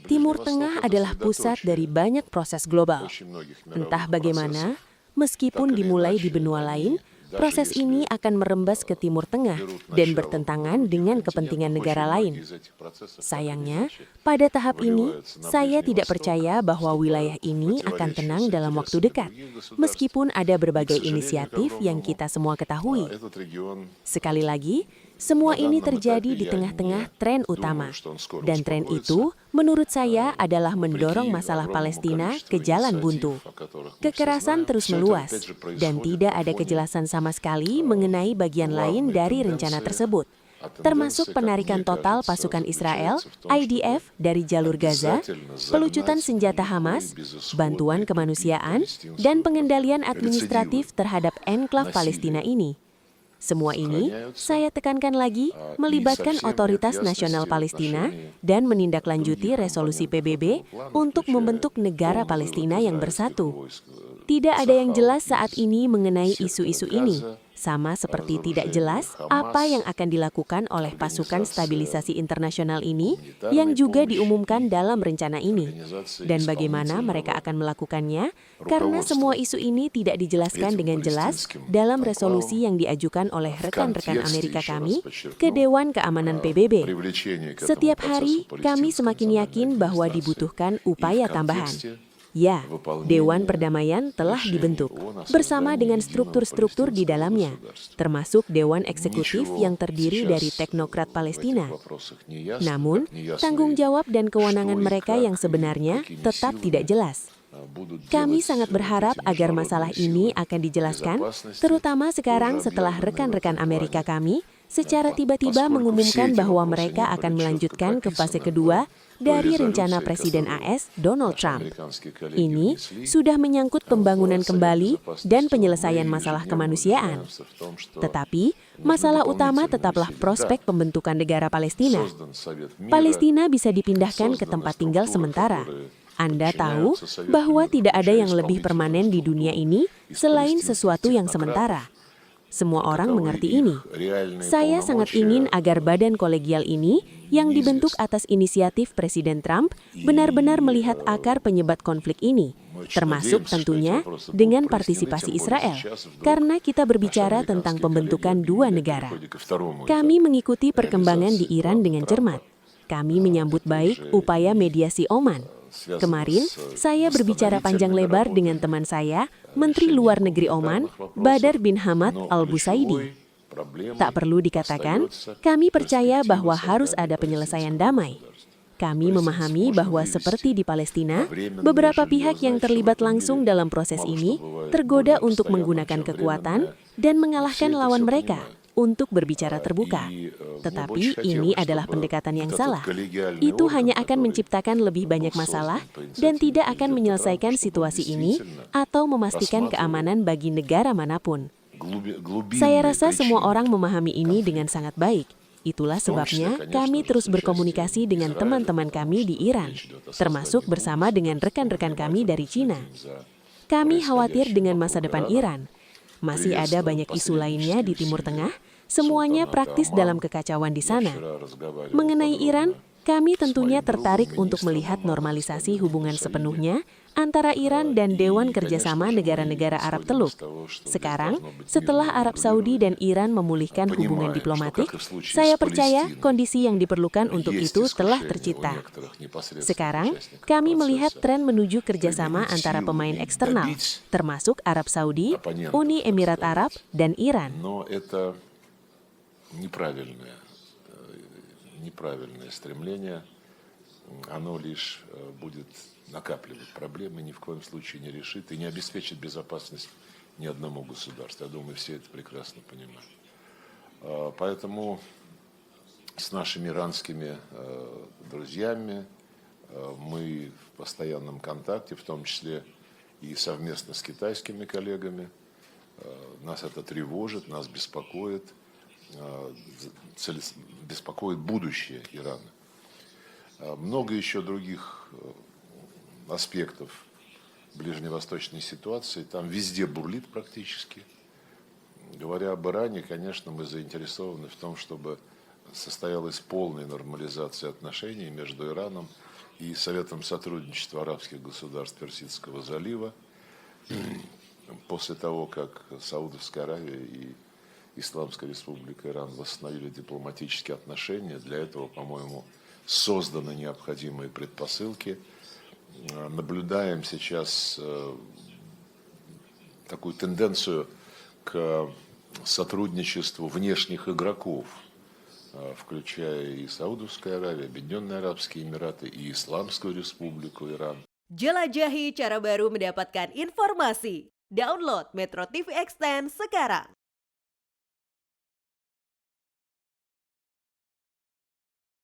Timur Tengah adalah pusat dari banyak proses global. Entah bagaimana, meskipun dimulai di benua lain, proses ini akan merembas ke Timur Tengah dan bertentangan dengan kepentingan negara lain. Sayangnya, pada tahap ini, saya tidak percaya bahwa wilayah ini akan tenang dalam waktu dekat, meskipun ada berbagai inisiatif yang kita semua ketahui. Sekali lagi, semua ini terjadi di tengah-tengah tren utama. Dan tren itu, menurut saya, adalah mendorong masalah Palestina ke jalan buntu. Kekerasan terus meluas, dan tidak ada kejelasan sama sekali mengenai bagian lain dari rencana tersebut, termasuk penarikan total pasukan Israel, IDF, dari jalur Gaza, pelucutan senjata Hamas, bantuan kemanusiaan, dan pengendalian administratif terhadap enklav Palestina ini. Semua ini, saya tekankan lagi, melibatkan Otoritas Nasional Palestina dan menindaklanjuti resolusi PBB untuk membentuk negara Palestina yang bersatu. Tidak ada yang jelas saat ini mengenai isu-isu ini, sama seperti tidak jelas apa yang akan dilakukan oleh pasukan stabilisasi internasional ini yang juga diumumkan dalam rencana ini, dan bagaimana mereka akan melakukannya, karena semua isu ini tidak dijelaskan dengan jelas dalam resolusi yang diajukan oleh rekan-rekan Amerika kami ke Dewan Keamanan PBB. Setiap hari, kami semakin yakin bahwa dibutuhkan upaya tambahan. Ya, Dewan Perdamaian telah dibentuk, bersama dengan struktur-struktur di dalamnya, termasuk Dewan Eksekutif yang terdiri dari teknokrat Palestina. Namun, tanggung jawab dan kewenangan mereka yang sebenarnya tetap tidak jelas. Kami sangat berharap agar masalah ini akan dijelaskan, terutama sekarang setelah rekan-rekan Amerika kami secara tiba-tiba mengumumkan bahwa mereka akan melanjutkan ke fase kedua dari rencana Presiden AS Donald Trump. Ini sudah menyangkut pembangunan kembali dan penyelesaian masalah kemanusiaan. Tetapi, masalah utama tetaplah prospek pembentukan negara Palestina. Palestina bisa dipindahkan ke tempat tinggal sementara. Anda tahu bahwa tidak ada yang lebih permanen di dunia ini selain sesuatu yang sementara. Semua orang mengerti ini. Saya sangat ingin agar badan kolegial ini, yang dibentuk atas inisiatif Presiden Trump, benar-benar melihat akar penyebab konflik ini, termasuk tentunya dengan partisipasi Israel, karena kita berbicara tentang pembentukan dua negara. Kami mengikuti perkembangan di Iran dengan cermat. Kami menyambut baik upaya mediasi Oman. Kemarin, saya berbicara panjang lebar dengan teman saya, Menteri Luar Negeri Oman, Badar bin Hamad Al-Busaidi. Tak perlu dikatakan, kami percaya bahwa harus ada penyelesaian damai. Kami memahami bahwa seperti di Palestina, beberapa pihak yang terlibat langsung dalam proses ini tergoda untuk menggunakan kekuatan dan mengalahkan lawan mereka untuk berbicara terbuka. Tetapi ini adalah pendekatan yang salah. Itu hanya akan menciptakan lebih banyak masalah dan tidak akan menyelesaikan situasi ini atau memastikan keamanan bagi negara manapun. Saya rasa semua orang memahami ini dengan sangat baik. Itulah sebabnya kami terus berkomunikasi dengan teman-teman kami di Iran, termasuk bersama dengan rekan-rekan kami dari Cina. Kami khawatir dengan masa depan Iran. Masih ada banyak isu lainnya di Timur Tengah, semuanya praktis dalam kekacauan di sana. Mengenai Iran, kami tentunya tertarik untuk melihat normalisasi hubungan sepenuhnya antara Iran dan Dewan Kerjasama Negara-Negara Arab Teluk. Sekarang, setelah Arab Saudi dan Iran memulihkan hubungan diplomatik, saya percaya kondisi yang diperlukan untuk itu telah tercipta. Sekarang, kami melihat tren menuju kerjasama antara pemain eksternal, termasuk Arab Saudi, Uni Emirat Arab, dan Iran. Неправильное стремление, оно лишь будет накапливать проблемы, ни в коем случае не решит и не обеспечит безопасность ни одному государству. Я думаю, все это прекрасно понимают. Поэтому с нашими иранскими друзьями мы в постоянном контакте, в том числе и совместно с китайскими коллегами. Нас это тревожит, нас беспокоит. Беспокоит будущее Ирана. Много еще других аспектов ближневосточной ситуации. Там везде бурлит практически. Говоря об Иране, конечно, мы заинтересованы в том, чтобы состоялась полная нормализация отношений между Ираном и Советом сотрудничества арабских государств Персидского залива. После того, как Саудовская Аравия и Исламская Республика Иран восстановили дипломатические отношения, для этого, по-моему, созданы необходимые предпосылки. Наблюдаем сейчас такую тенденцию к сотрудничеству внешних игроков, включая и Саудовскую Аравию, Объединенные Арабские Эмираты, и Исламскую Республику Иран. Jelajahi cara baru mendapatkan informasi. Download Metro TV Extend sekarang.